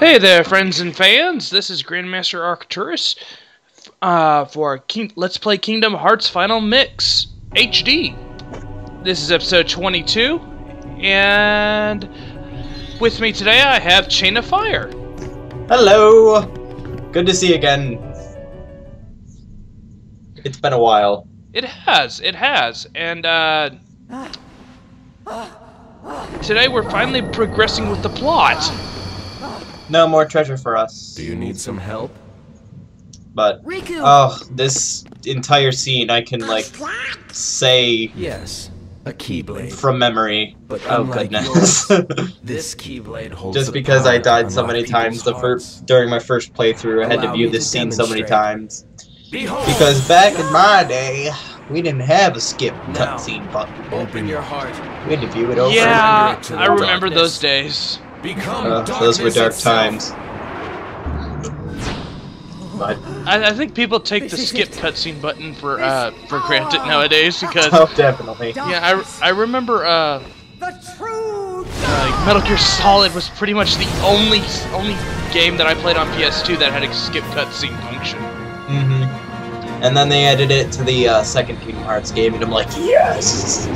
Hey there, friends and fans! This is Grandmaster Arcturus for Let's Play Kingdom Hearts Final Mix HD. This is episode 22, and with me today I have Chain of Fire. Hello! Good to see you again. It's been a while. It has, and today we're finally progressing with the plot. No more treasure for us. Do you need some help? But, Riku. oh, this entire scene I can, like, say Yes, a keyblade. from memory. But Oh, unlike goodness. This keyblade holds Just the because power I to died so unlock many times people's hearts. during my first playthrough, I had to Allow view me this to scene so many demonstrate. times. Behold! Because back in my day, we didn't have a skip Now, cutscene button. open your heart. We had to view it over. Yeah, to the I remember darkness. those days. Become Those were dark times. But, I think people take the skip cutscene button for granted nowadays because oh, definitely. yeah, I remember The true Metal Gear Solid was pretty much the only game that I played on PS2 that had a skip cutscene function. Mm-hmm. And then they added it to the second Kingdom Hearts game, and I'm like, yes!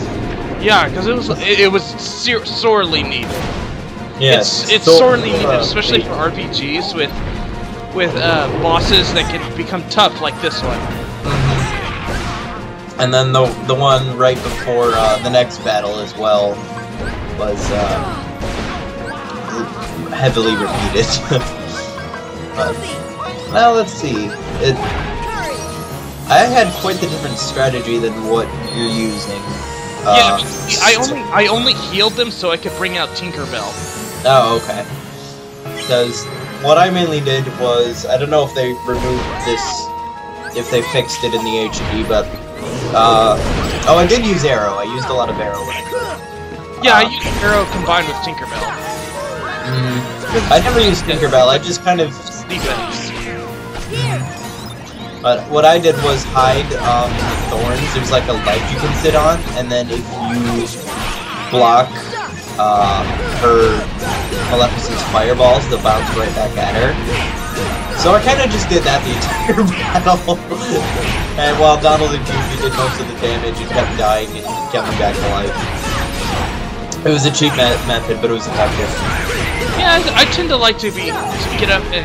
Yeah, because it was sorely needed. Yes. It's sorely needed, especially for RPGs with bosses that can become tough like this one. Mm-hmm. And then the one right before the next battle as well was heavily repeated. But, well, let's see. I had quite the different strategy than what you're using. Yeah, I only healed them so I could bring out Tinkerbell. Oh, okay. Because what I mainly did was, I don't know if they removed this, if they fixed it in the HD, but, oh, I did use Arrow. I used a lot of Arrow. Yeah, I used Arrow combined with Tinkerbell. I never used Tinkerbell, I just kind of, Defense. but what I did was hide thorns. There's like a ledge you can sit on, and then if you block her Maleficent's fireballs, they'll bounce right back at her. So I kind of just did that the entire battle. And while Donald and Goofy did most of the damage and kept dying and kept me back to life. It was a cheap method, but it was effective. Yeah, I tend to like to get up in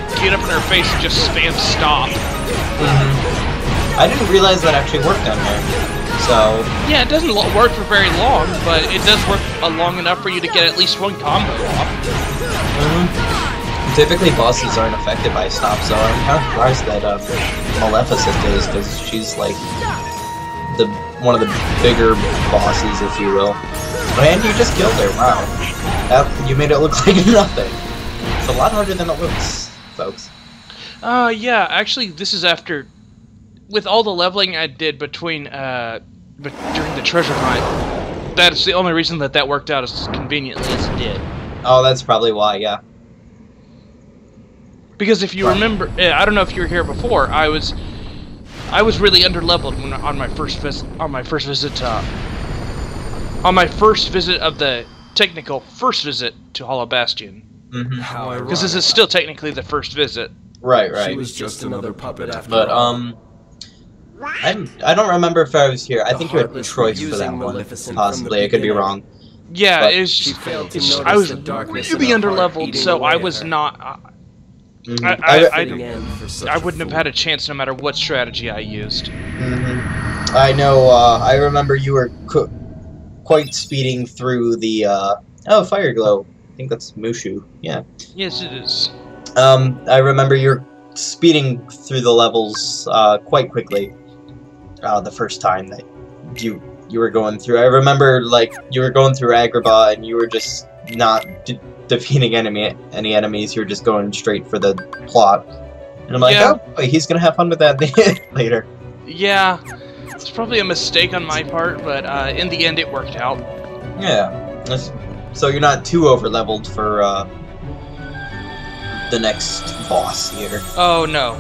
her face and just spam stop. I didn't realize that actually worked on her. So Yeah, it doesn't work for very long, but it does work long enough for you to get at least one combo off. typically bosses aren't affected by stop, so I'm kind of surprised that Maleficent is, because she's like one of the bigger bosses, if you will. And you just killed her. Wow, you made it look like nothing. It's a lot harder than it looks, folks. Yeah, actually, this is after, with all the leveling I did during the treasure hunt, that's the only reason that worked out as conveniently as it did. Oh, that's probably why, yeah. Because if you remember, I don't know if you were here before, I was really underleveled on my first visit of the technical first visit to Hollow Bastion. Because this is still technically the first visit. Right. She was just another puppet after But all. I don't remember if I was here. I think you had Heartless choice were for that using one. Maleficent Possibly, from I could be the wrong. Yeah, But it's she just, failed to it's just- notice I was the darkness really in her heart underleveled, eating so I away was at her. not. Fitting end for such I a wouldn't have fool. had a chance no matter what strategy I used. I know, I remember you were quite speeding through the, oh, Fire Glow. I think that's Mushu, yeah. Yes, it is. I remember you were speeding through the levels, quite quickly, the first time that you were going through. I remember, like, you were going through Agrabah, and you were just not defeating any enemies, you were just going straight for the plot. And I'm like, Yeah. oh, boy, he's gonna have fun with that later. Yeah, it's probably a mistake on my part, but in the end it worked out. Yeah. So you're not too over-leveled for, the next boss here. Oh no.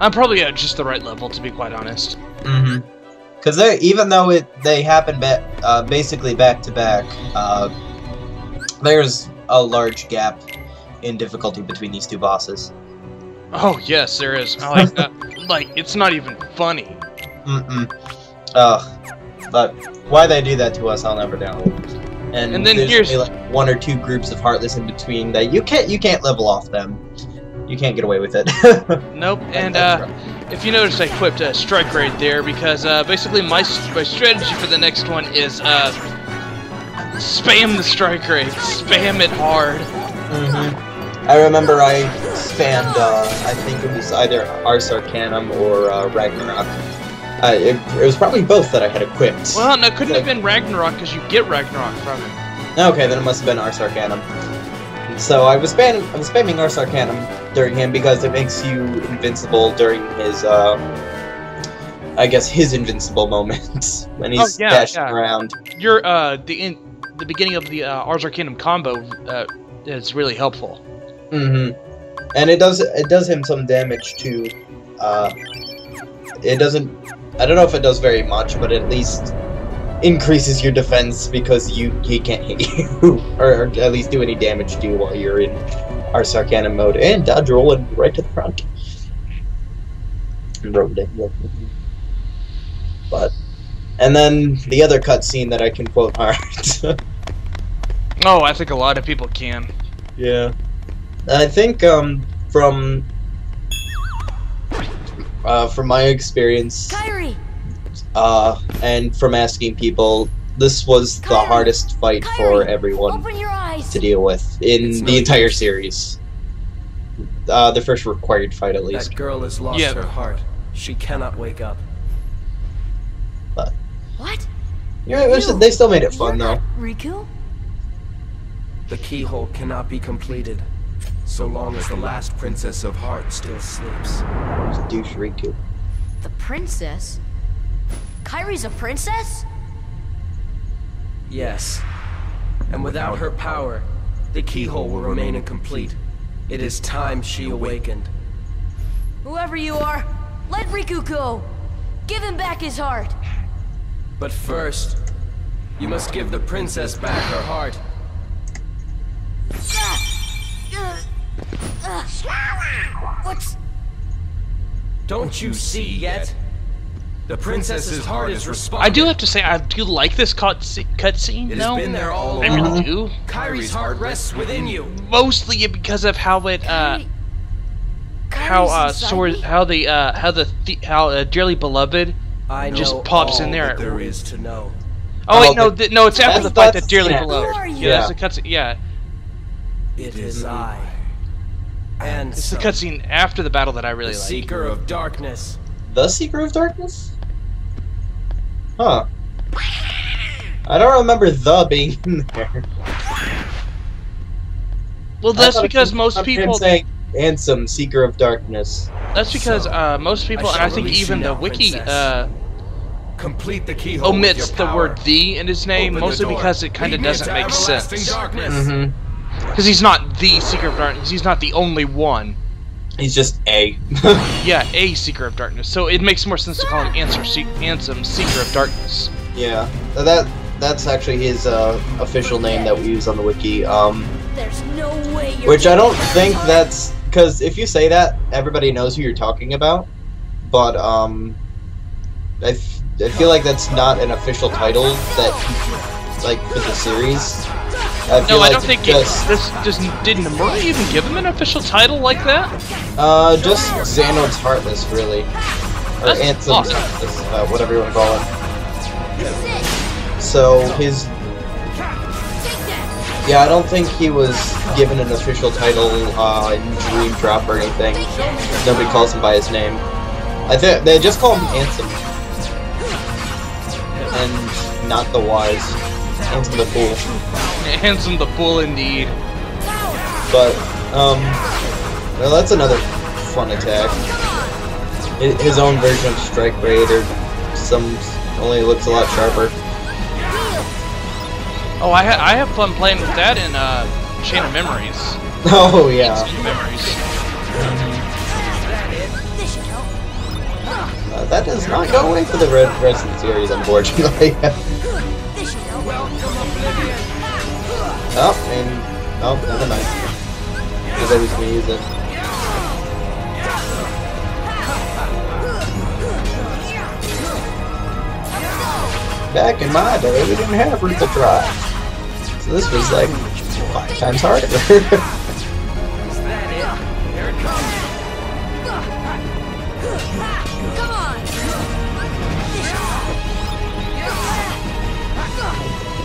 I'm probably at just the right level, to be quite honest. Because even though they happen basically back to back, there's a large gap in difficulty between these two bosses. Oh yes, there is. I like that. Like, it's not even funny. But why they do that to us, I'll never know. And then there's here's only, like 1 or 2 groups of Heartless in between that you can't level off them. You can't get away with it. Nope. And if you notice, I equipped a strike right there because basically my strategy for the next one is spam the strike rate, spam it hard. I remember I spammed, I think it was either Ars Arcanum or Ragnarok. It was probably both that I had equipped. Well, no, it couldn't have been Ragnarok because you get Ragnarok from it. Okay, then it must have been Ars Arcanum. So I was spamming Ars Arcanum during him because it makes you invincible during his, I guess his invincible moments when he's dashing around. Your the beginning of the Ars Arcanum combo is really helpful. And it does him some damage too. It doesn't. I don't know if it does very much, but at least increases your defense because he can't hit you, or at least do any damage to you while you're in Ars Arcanum mode. And dodge rolling right to the front. But, and then the other cutscene that I can quote hard. Oh, I think a lot of people can. Yeah, I think from my experience, Kairi! and from asking people, this was the hardest fight for everyone to deal with in the entire series. The first required fight, at least. That girl has lost her heart. She cannot wake up. But what? yeah, they still made it fun though. Riku? The keyhole cannot be completed so long as the last Princess of Heart still sleeps. Douche Riku. The princess? Kairi's a princess? Yes. And without her power, the keyhole will remain incomplete. It is time she awakened. Whoever you are, let Riku go! Give him back his heart! But first, you must give the princess back her heart. What's... Don't you see yet? The princess's heart is responding. I do have to say, I do like this cutscene, It though. has been there all I along. really do. Kairi's heart rests within you. Mostly because of how it, how Dearly Beloved I just know pops all in there. that there is to know. Oh wait, Oh, no, it's after the fight that Dearly yeah. Beloved. Who are you? Yeah, that's the cutscene. Yeah, It is I. And it's the cutscene after the battle that I really the like. Seeker of Darkness. The Seeker of Darkness? Huh. I don't remember the being in there. Well, that's because most people. saying handsome Seeker of Darkness. That's because most people, and I think release even you the now, wiki princess. Complete the keyhole with omits your the power. word "the" in his name, Open the mostly door. because it kind of Lead me doesn't into make everlasting sense. darkness. Because he's not the Seeker of Darkness. He's not the only one. He's just A. Yeah, a Seeker of Darkness. So it makes more sense to call him Ansem Seeker of Darkness. Yeah. That's actually his official name that we use on the wiki. There's no way you're... Which I don't think that's... Because if you say that, everybody knows who you're talking about. But, I feel like that's not an official title that, like, for the series. No, I don't think didn't Nomura even give him an official title like that? Just Xanord's Heartless, really. Or That's Anthem's awesome. Heartless, whatever you want to call it. So, his... Yeah, I don't think he was given an official title in Dream Drop or anything. Nobody calls him by his name. I think they just call him Ansem. And not the wise. Ansem the fool. Ansem the Fool, indeed. But, well, that's another fun attack. His own version of Strike Raid, or only looks a lot sharper. Oh, I have fun playing with that in Chain of Memories. Oh, yeah. Chain of Memories. That does not go away for the Resident series, unfortunately. Oh, never mind. Because I was gonna use it. Back in my day, we didn't have Riku Drive. So this was like 5 times harder. Is that it? Here it comes. Come on!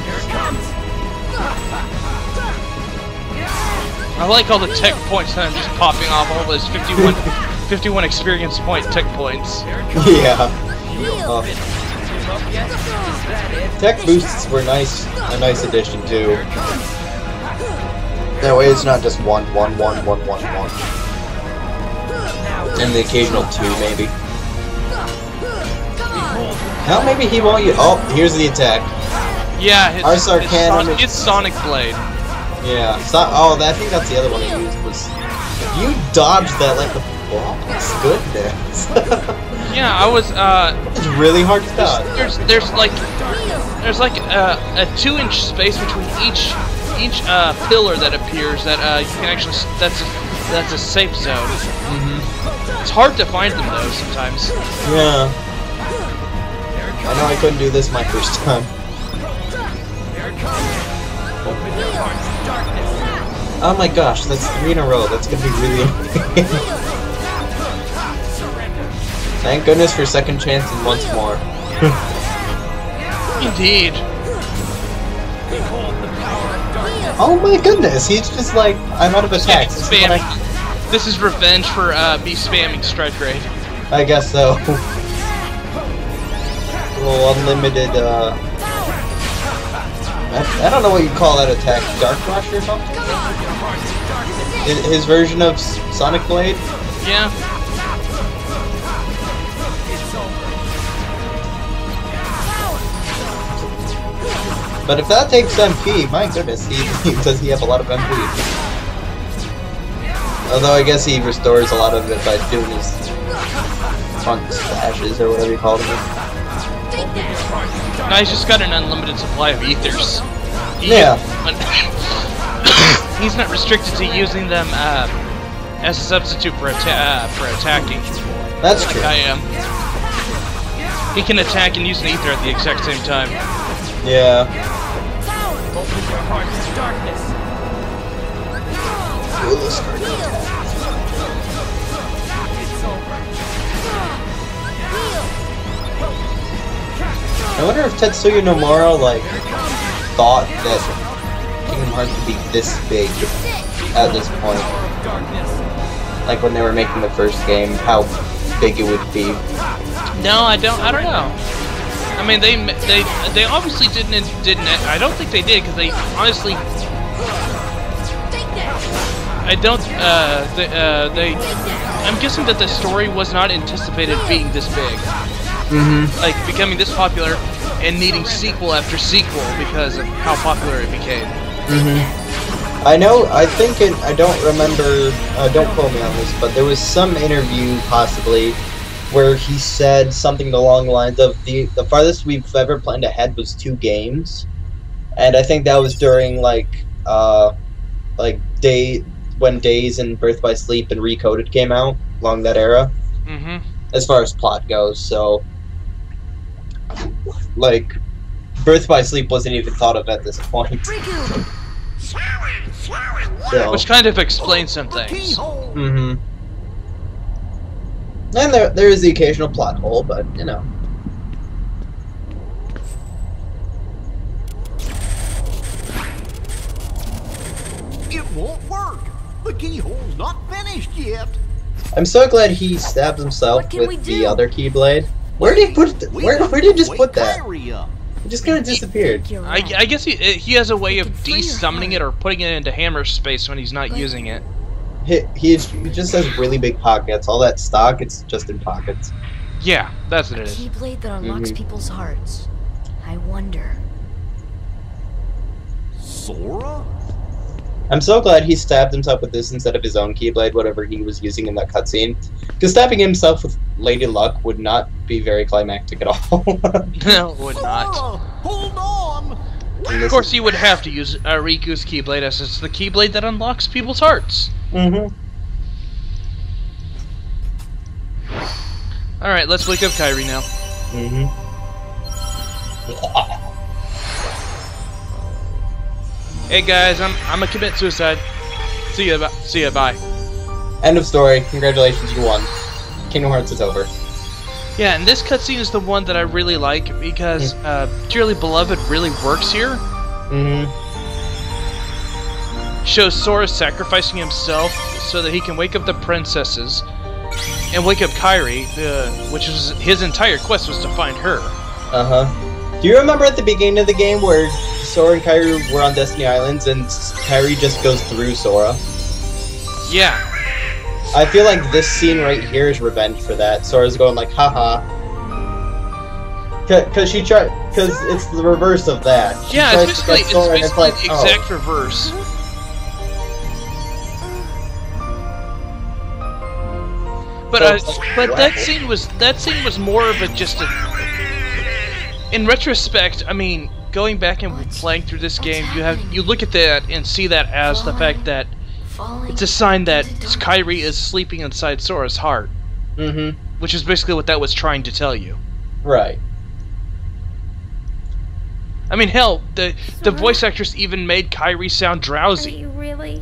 Here it comes. I like all the tech points that I'm just popping off all those 51 experience point tech points. Yeah. Tech boosts were nice, a nice addition too. That way it's not just 1, 1, 1, 1, 1, 1. And the occasional 2 maybe. Now maybe he won't use. Oh, here's the attack. Yeah, it's Sonic Blade. Yeah. Oh, I think that's the other one he used. Was you dodged that like a flawless goodness. Yeah, I was. It's really hard to dodge. There's like a 2-inch space between each pillar that appears that you can actually. That's a safe zone. It's hard to find them though sometimes. Yeah. I know I couldn't do this my first time. Oh my gosh, that's 3 in a row. That's gonna be really annoying. Thank goodness for second chance and once more. Indeed. Oh my goodness, he's just like, I'm out of attacks. This is revenge for me spamming Strike Raid. I guess so. Little unlimited, I don't know what you call that attack. Dark Rush or something? His version of Sonic Blade? Yeah. But if that takes MP, my goodness, does he have a lot of MP? Although I guess he restores a lot of it by doing his funk splashes or whatever you call them. No, he's just got an unlimited supply of ethers. Yeah. He's not restricted to using them as a substitute for attacking. That's like true. I am. He can attack and use an ether at the exact same time. Yeah. Open your heart to darkness. It's over. I wonder if Tetsuya Nomura thought that Kingdom Hearts would be this big at this point. Like when they were making the first game, how big it would be. No, I don't know. I mean, they obviously didn't. I don't think they did because they honestly. I don't. I'm guessing that the story was not anticipated being this big. Like becoming this popular and needing sequel after sequel because of how popular it became. I know. I think I don't remember. Don't quote me on this, but there was some interview possibly where he said something along the lines of the farthest we've ever planned ahead was 2 games, and I think that was during when Days and Birth by Sleep and Recoded came out along that era. As far as plot goes, so like Birth by Sleep wasn't even thought of at this point. So. Which kind of explains some things. And there is the occasional plot hole, but you know. It won't work. The keyhole's not finished yet. I'm so glad he stabbed himself with the other Keyblade. Where did he put it? Where did he just put that? It just kind of disappeared. I guess he has a way of de-summoning it or putting it into hammer space when he's not using it. He just has really big pockets. All that stock, it's just in pockets. Yeah, that's what it is. Keyblade that unlocks people's hearts. I wonder. Sora? I'm so glad he stabbed himself with this instead of his own Keyblade, whatever he was using in that cutscene. Because stabbing himself with Lady Luck would not be very climactic at all. No, it would not. Sora, hold on! Of course, you would have to use Riku's Keyblade as it's the Keyblade that unlocks people's hearts. Mm-hmm. Alright, let's wake up Kairi now. Mm-hmm. Hey guys, I'm gonna commit suicide. See ya, bye. End of story. Congratulations, you won. Kingdom Hearts is over. Yeah, and this cutscene is the one that I really like because Dearly Beloved really works here. Mm-hmm. Shows Sora sacrificing himself so that he can wake up the princesses and wake up Kairi, which was his entire quest was to find her. Uh-huh. Do you remember at the beginning of the game where Sora and Kairi were on Destiny Islands and Kairi just goes through Sora? Yeah. I feel like this scene right here is revenge for that. Sora's going like, haha. Cause it's the reverse of that. Yeah, it's basically the oh. exact reverse. But that scene was more of a just a. In retrospect, I mean, going back and playing through this game, you look at that and see that as the fact that it's a sign that Kairi is sleeping inside Sora's heart. Mm-hmm. Which is basically what that was trying to tell you. Right. I mean, hell, the voice actress even made Kairi sound drowsy.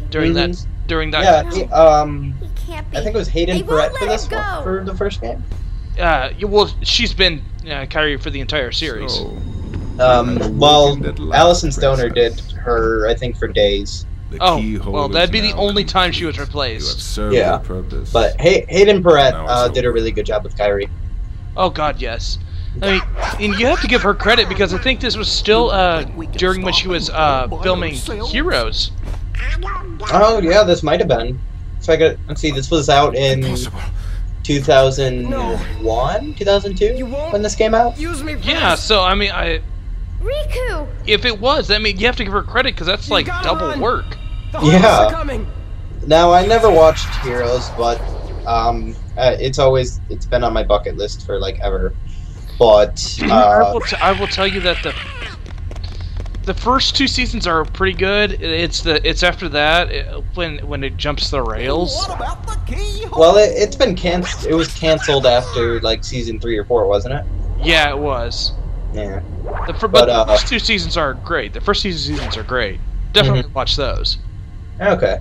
During that. Yeah. Can't be. I think it was Hayden Perrette for this one, for the first game. Well, she's been Kairi for the entire series. Well, Alison Stoner did her, I think, for days. Oh, well, that'd be the only time she was replaced. Yeah, but Hayden Perrette did a really good job with Kairi. Oh God, yes. I mean, and you have to give her credit because I think this was still during when she was filming Heroes. Oh yeah, this might have been. So let's see, this was out in 2001, 2002 when this came out. Yeah, so I mean, Riku. If it was, I mean, you have to give her credit because that's like double work. Yeah. Now I never watched Heroes, but it's been on my bucket list for like ever. But I will tell you that the first two seasons are pretty good. It's after that when it jumps the rails. Well, it's been canceled. It was canceled after like season 3 or 4, wasn't it? Yeah, it was. Yeah. The first two seasons are great. The first two seasons are great. Definitely watch those. Okay.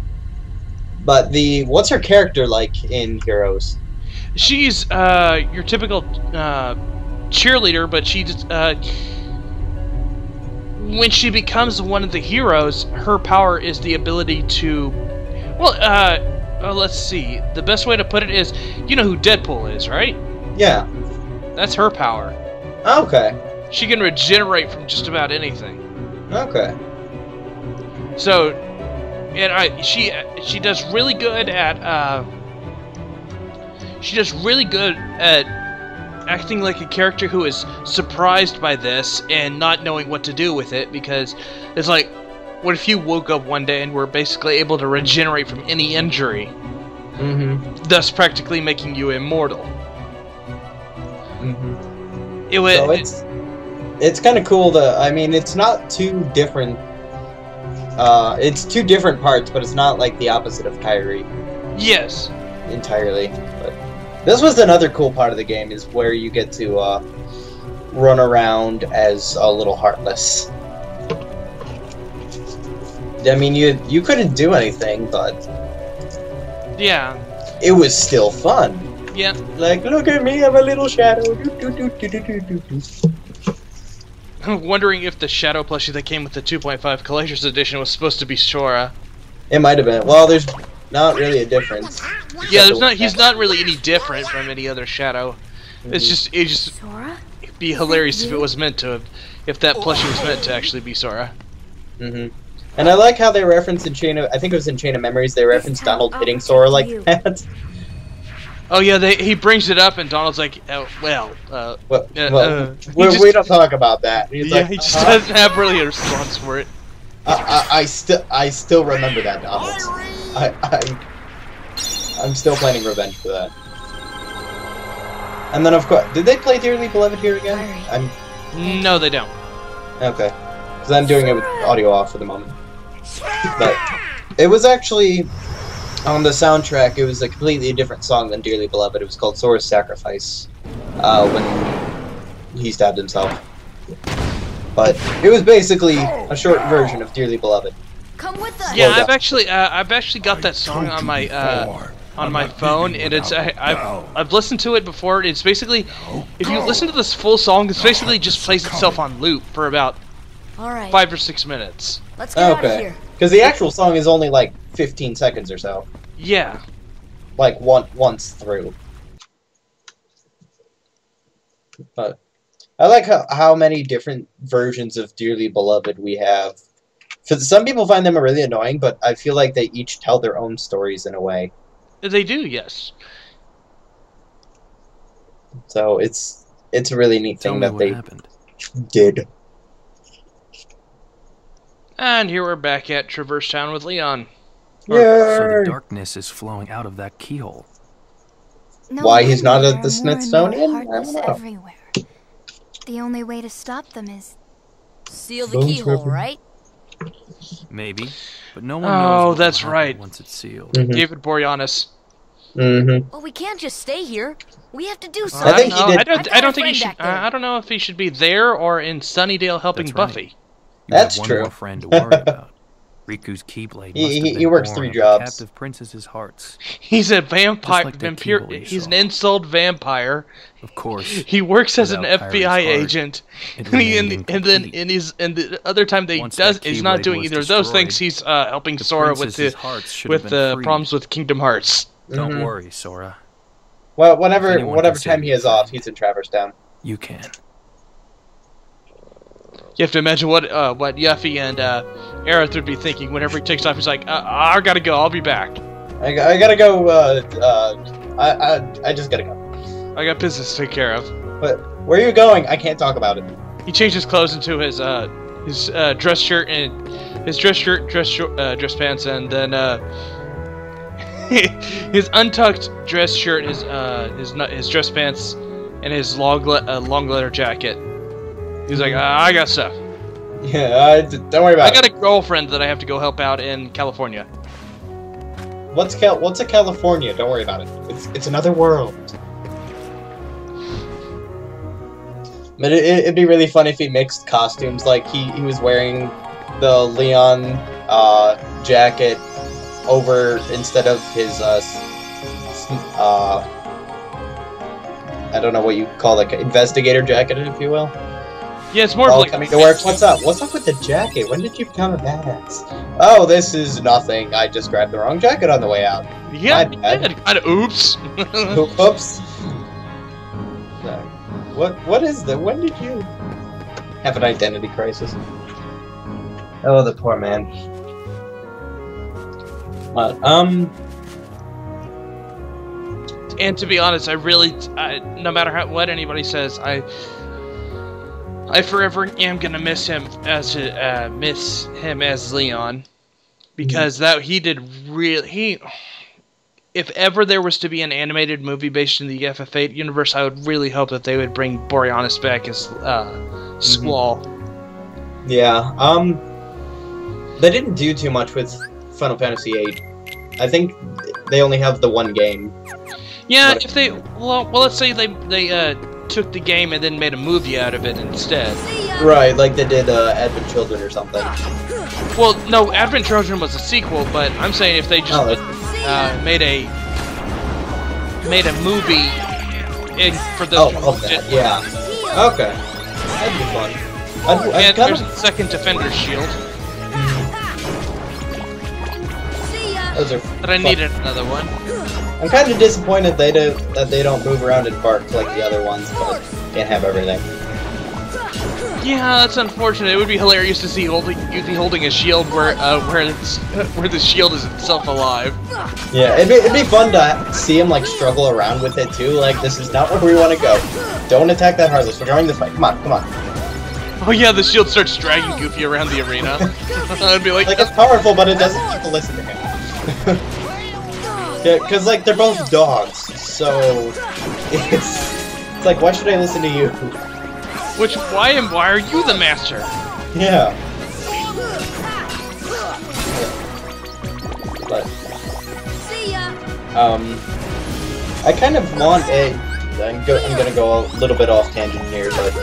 But what's her character like in Heroes? She's your typical cheerleader, but she just when she becomes one of the heroes, her power is the ability to, well, let's see. The best way to put it is, you know who Deadpool is, right? Yeah. That's her power. Okay. She can regenerate from just about anything. Okay. So, and she does really good at acting like a character who is surprised by this and not knowing what to do with it, because it's like, what if you woke up one day and were basically able to regenerate from any injury, thus practically making you immortal? It's kind of cool to. I mean, it's not too different. It's two different parts, but it's not like the opposite of Kairi. Yes. Entirely. But this was another cool part of the game, is where you get to run around as a little Heartless. I mean, you couldn't do anything, but yeah, it was still fun. Yeah. Like, look at me, I'm a little shadow. I'm wondering if the Shadow plushie that came with the 2.5 Collector's Edition was supposed to be Sora. It might have been. Well, there's not really a difference. Yeah, there's not. He's not really any different from any other Shadow. It's just. Sora? It'd be hilarious if it was meant to. If that plushie was meant to actually be Sora. And I like how they referenced in I think it was in Chain of Memories, they referenced Donald hitting Sora like that. Oh yeah, he brings it up and Donald's like, oh, well, we don't talk about that. He's like, he just doesn't have really a response for it. I still remember that, Donald. I'm still planning revenge for that. And then of course, did they play Dearly Beloved here again? No, they don't. Okay, because I'm doing it with audio off for the moment. But it was actually On the soundtrack, it was a completely different song than Dearly Beloved. It was called Sora's Sacrifice, when he stabbed himself. But it was basically a short version of Dearly Beloved. Come with us. Yeah, I've actually got that song on my phone, and it's I've listened to it before. It's basically, if you listen to this full song, it's basically just plays itself on loop for about All right. 5 or 6 minutes. Let's get out of Okay. here. Because the actual song is only like 15 seconds or so. Yeah. Like once through. But I like how many different versions of Dearly Beloved we have. Some people find them really annoying, but I feel like they each tell their own stories in a way. They do, yes. So it's a really neat Tell thing me that what they happened. did. And here we're back at Traverse Town with Leon. So the darkness is flowing out of that keyhole. No Why he's not wonder at the there are more and Smithsonian? more I don't heartless know. everywhere. The only way to stop them is Seal the keyhole, right? Maybe, but no one knows. Oh, what will that's happen right. Once it's sealed. David Boreanaz. Well, we can't just stay here. We have to do I something. think he did. I don't think he should. I don't know if he should be there or in Sunnydale helping That's right. Buffy. You That's have one true. more friend to worry about. Riku's Keyblade must have He been works born 3 of the jobs. captive princess's hearts. He's a vampire. Just like that vampire. keyhole you He's saw. an installed vampire. Of course. He works as an Without FBI Kairi's heart, agent. it And, he, remained and then incomplete. in the other time that he Once does, that he's not Keyblade doing was either of those destroyed, things. He's helping the Sora with princess's the hearts should have with been the freed. problems with Kingdom Hearts. Don't worry, Sora. Well, If whatever anyone can save time he you, is off, friend. he's in Traverse Town. You can. You have to imagine what Yuffie and Aerith would be thinking whenever he takes off. He's like, I gotta go. I'll be back. I gotta go. I just gotta go. I got business to take care of. But where are you going? I can't talk about it. He changed his clothes into his dress shirt and dress pants, and then his untucked dress shirt, his dress pants, and his long leather jacket. He's like, I got stuff. Yeah, don't worry about I it. got a girlfriend that I have to go help out in California. What's a California? Don't worry about it. It's another world. But it'd be really fun if he mixed costumes. Like he was wearing the Leon jacket over instead of his I don't know what you call like investigator jacket, if you will. Yeah, it's more of All like coming to work. What's up? What's up with the jacket? When did you become a badass? Oh, this is nothing. I just grabbed the wrong jacket on the way out. Yeah, My bad. kind of oops. Oops. What is that? When did you have an identity crisis? Oh, the poor man. But, And to be honest, no matter what anybody says, I forever am gonna miss him as Leon, because he did really. If ever there was to be an animated movie based in the FF8 universe, I would really hope that they would bring Boreanaz back as Squall. yeah, they didn't do too much with Final Fantasy VIII. I think they only have the one game. Yeah, if they well, let's say they took the game and then made a movie out of it instead. Right, like they did Advent Children or something. Well, no, Advent Children was a sequel, but I'm saying if they just made a movie for the of that, yeah. Okay, that'd be fun. And there's a second Defender's Shield. Those are But I needed another one. I'm kind of disappointed that they don't move around and bark like the other ones, but can't have everything. Yeah, that's unfortunate. It would be hilarious to see Yuffie holding a shield where the shield is itself alive. Yeah, it'd be fun to see him like struggle around with it too. Like, this is not where we want to go. Don't attack that Heartless. We're going this way. Come on, come on. Oh yeah, the shield starts dragging Goofy around the arena. I'd be like, Like, it's powerful, but it doesn't people listen to him. Yeah, because like they're both dogs, so it's like, why should I listen to you? why are you the master? Yeah. But I kind of want a... I'm gonna go a little bit off tangent here, but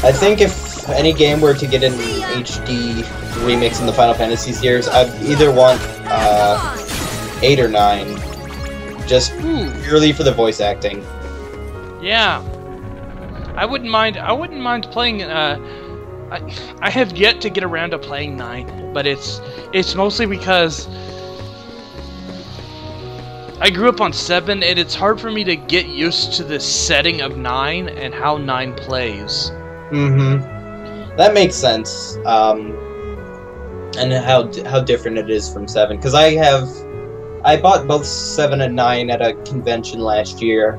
I think if any game were to get an HD remix in the Final Fantasy series, I'd either want 8 or 9, just purely for the voice acting. Yeah, I wouldn't mind. I wouldn't mind playing. I have yet to get around to playing 9, but it's mostly because I grew up on 7, and it's hard for me to get used to the setting of 9 and how 9 plays. Mm-hmm. That makes sense. And how different it is from 7. Because I bought both 7 and 9 at a convention last year.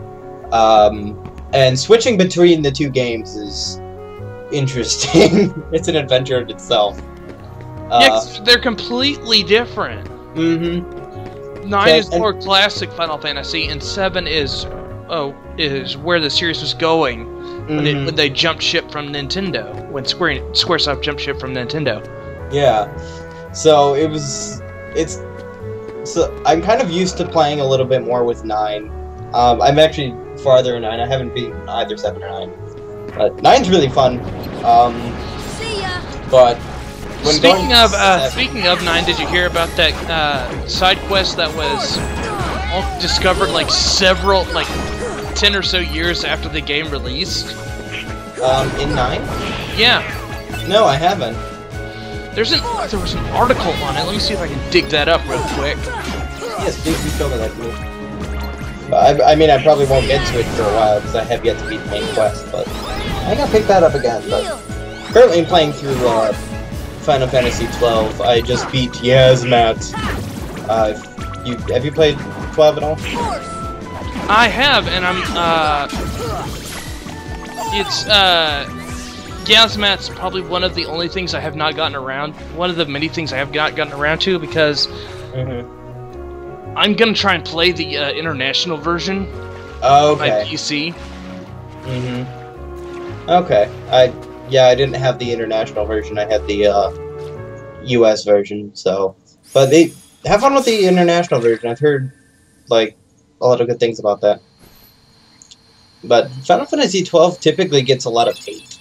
And switching between the two games is interesting. It's an adventure in itself. Yeah, they're completely different. Mm-hmm. 9 is more classic Final Fantasy, and 7 is where the series was going when they jumped ship from Nintendo. When Squaresoft jumped ship from Nintendo. Yeah. So so I'm kind of used to playing a little bit more with 9. I'm actually farther in 9. I haven't beaten either 7 or 9. But 9's really fun. But when speaking of 9, did you hear about that side quest that was discovered like 10 or so years after the game released? In 9? Yeah. No, I haven't. There was an article on it. Let me see if I can dig that up real quick. Yes, please show me that to me. I mean, I probably won't get to it for a while because I have yet to beat the main quest, but I gotta pick that up again. But currently, I'm playing through Final Fantasy 12. I just beat Yasmat. Have you played 12 at all? I have, and Yasmat's probably one of the only things I have not gotten around. One of the many things I have not gotten around to because I'm gonna try and play the international version on my PC. Okay. I didn't have the international version. I had the US version. So, but they have fun with the international version. I've heard like a lot of good things about that. But Final Fantasy 12 typically gets a lot of hate,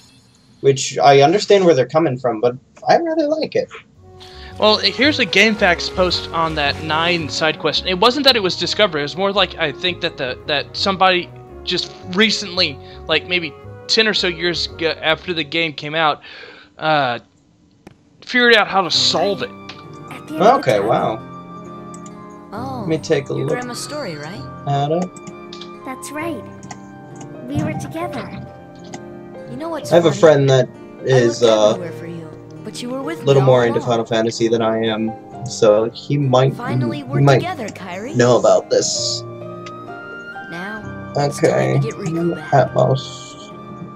which I understand where they're coming from, but I really like it. Well, here's a GameFAQs post on that 9 side quest. It wasn't that it was discovered. It was more like I think that somebody just recently, like maybe 10 or so years after the game came out, figured out how to solve it. Okay, wow. Oh, Let me take a your look. grandma's story, right? At it. That's right. We were together. You know what's I have a funny? friend that is everywhere for you, but you were with a little me more all into along. Final Fantasy than I am, so he might Finally, we're he might together, Kairi. know about this. Now, it's Okay. time to get Riku back. Atmos.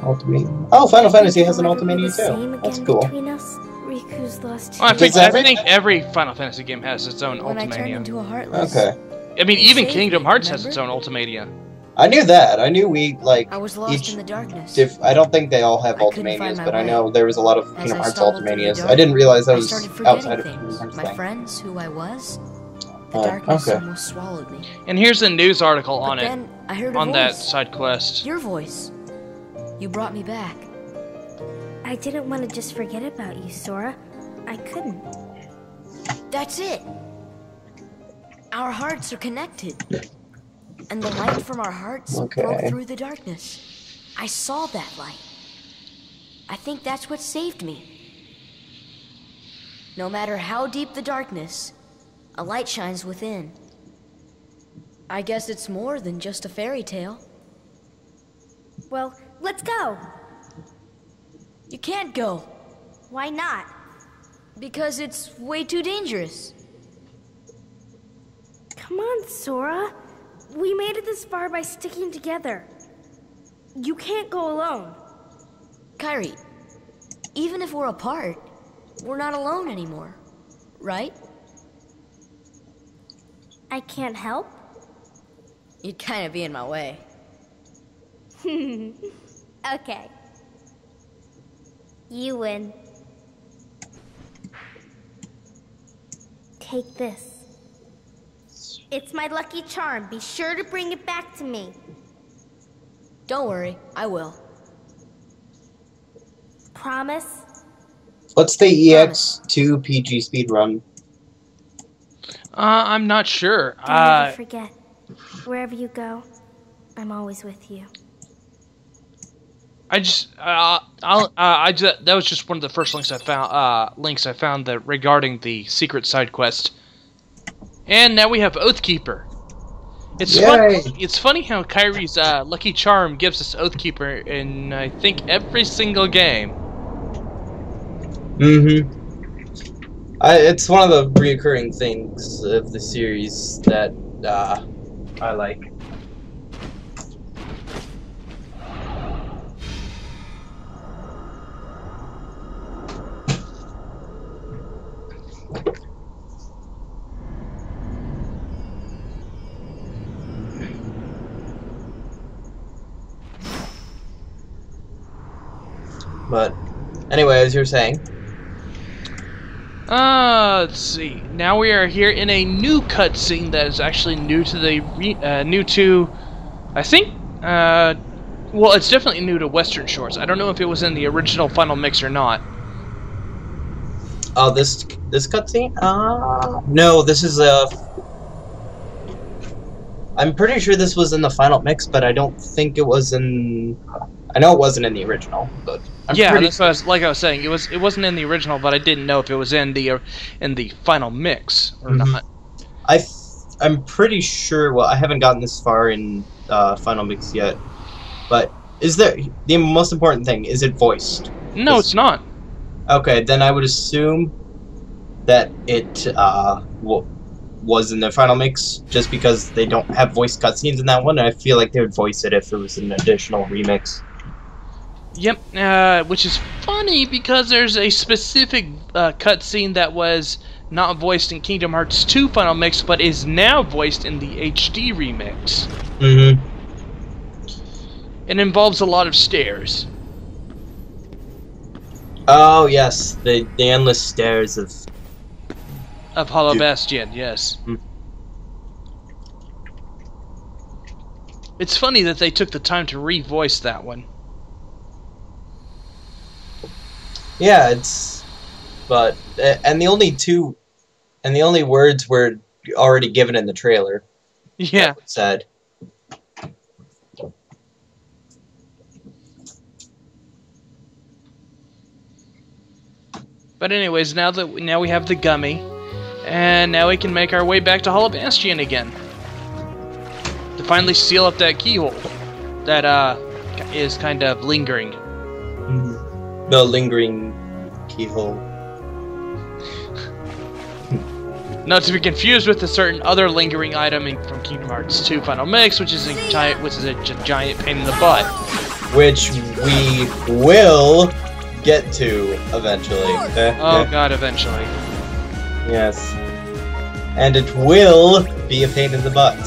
Ultimate. Oh, Final Fantasy has an Ultimania too. That's cool. Between us, Riku's lost. Well, I Does that think every Final Fantasy game has its own When I turned Ultimania. into a heartless. Okay. I mean, even Saved Kingdom me, Hearts has its remember? own Ultimania. I knew that. I knew we like I was lost each. in the darkness. I don't think they all have I couldn't find Ultimanias, my but I way. know there was a lot of As Kingdom I Hearts stumbled through the Ultimanias. dark, I didn't realize that I was started forgetting outside of Kingdom things. Hearts My thing. friends, who I was. The darkness okay. almost swallowed me. And here's a news article on But it, then I heard a on voice. that side quest. Your voice. You brought me back. I didn't want to just forget about you, Sora. I couldn't. That's it. Our hearts are connected. And the light from our hearts broke Okay. through the darkness. I saw that light. I think that's what saved me. No matter how deep the darkness, a light shines within. I guess it's more than just a fairy tale. Well, let's go. You can't go, Why not? because it's way too dangerous. Come on, Sora. We made it this far by sticking together. You can't go alone. Kairi, even if we're apart, we're not alone anymore, right? I can't help. You'd kind of be in my way. Okay. You win. Take this. It's my lucky charm. Be sure to bring it back to me. Don't worry, I will. Promise? What's the EX2 PG speedrun? I'm not sure. Don't ever forget. Wherever you go, I'm always with you. That was just one of the first links I found. That regarding the secret side quest. And now we have Oathkeeper. It's funny how Kairi's lucky charm gives us Oathkeeper in I think every single game. Mm-hmm. It's one of the reoccurring things of the series that I like. But anyway, as you're saying. Let's see. Now we are here in a new cutscene that is actually new to the I think. Well, it's definitely new to Western Shores. I don't know if it was in the original Final Mix or not. Oh, this cutscene? No, this is a. I'm pretty sure this was in the Final Mix, but I don't think it was in. I know it wasn't in the original, but that's what like I was saying. It wasn't in the original, but I didn't know if it was in the Final Mix or not. I'm pretty sure. Well, I haven't gotten this far in Final Mix yet, but is there the most important thing? Is it voiced? No, it's not. Okay, then I would assume that it was in the Final Mix, just because they don't have voiced cutscenes in that one, and I feel like they would voice it if it was an additional remix. Yep, which is funny because there's a specific cutscene that was not voiced in Kingdom Hearts 2 Final Mix, but is now voiced in the HD remix. Mm-hmm. It involves a lot of stairs. Oh yes, the endless stairs of Hollow Bastion, yes. Mm. It's funny that they took the time to revoice that one. Yeah, and the only words were already given in the trailer. Yeah. Said. But anyways, now we have the gummy, and now we can make our way back to Hollow Bastion again to finally seal up that keyhole that is kind of lingering. Mm-hmm. The lingering keyhole. Not to be confused with a certain other lingering item from Kingdom Hearts 2 Final Mix, which is a giant pain in the butt. Which we will get to eventually. Oh god, eventually. Yes. And it will be a pain in the butt.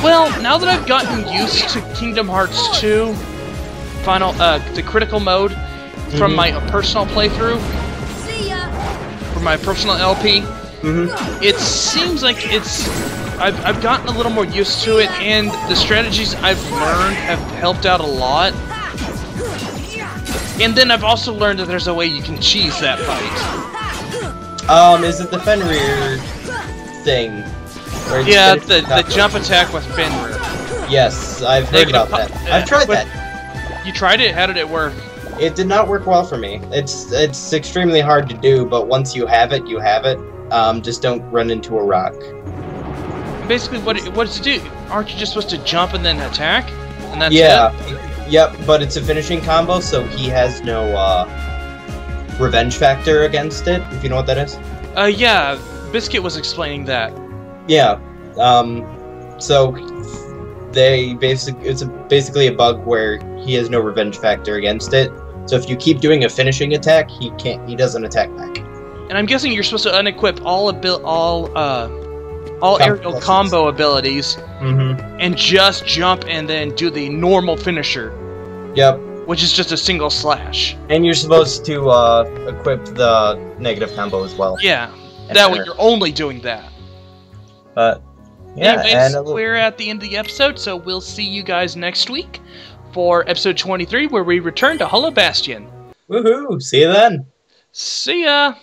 Well, now that I've gotten used to Kingdom Hearts 2 the critical mode from my personal playthrough, from my personal LP, it seems like I've gotten a little more used to it, and the strategies I've learned have helped out a lot. And then I've also learned that there's a way you can cheese that fight. Is it the Fenrir thing? Yeah, the jump attack with Fenrir. Yes, I've heard about that. I've tried that. You tried it? How did it work? It did not work well for me. It's extremely hard to do, but once you have it, you have it. Just don't run into a rock. Basically, what does it do? Aren't you just supposed to jump and then attack? And that's it? Yep, but it's a finishing combo, so he has no revenge factor against it, if you know what that is. Yeah, Biscuit was explaining that. Yeah, so it's basically a bug where he has no revenge factor against it. So if you keep doing a finishing attack, he doesn't attack back. And I'm guessing you're supposed to unequip all aerial combo abilities, and just jump and then do the normal finisher. Yep. Which is just a single slash. And you're supposed to equip the negative combo as well. Yeah. That way you're only doing that. But yeah, Anyways, we're at the end of the episode, so we'll see you guys next week for episode 23, where we return to Hollow Bastion. Woohoo! See you then. See ya!